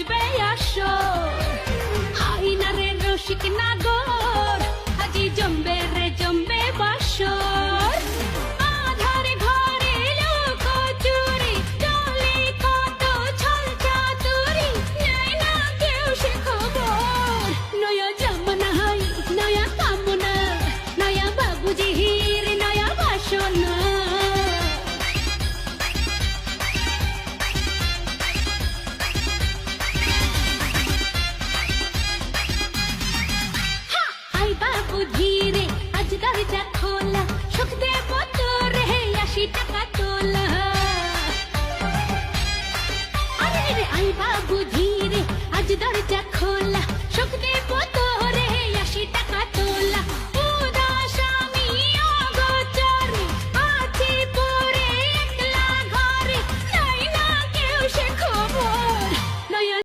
বসবে আসর। আইনারে রসিক নাগর আজি জমবে রে জমবে বাসর। আধারে ঘরে লোক চুরি চলে কত ছল চাতুরি, নেয় না কেউ সে খবর। নয়া জামানা হাই নয়া কামনা, নয়া বাবুজির নয়া বাসনা। আই বাবু ধীরে আজ দরজা খোলা, সুখ দেব তোরে 80 টাকা তোলা। আরে রে আই বাবু ধীরে আজ দরজা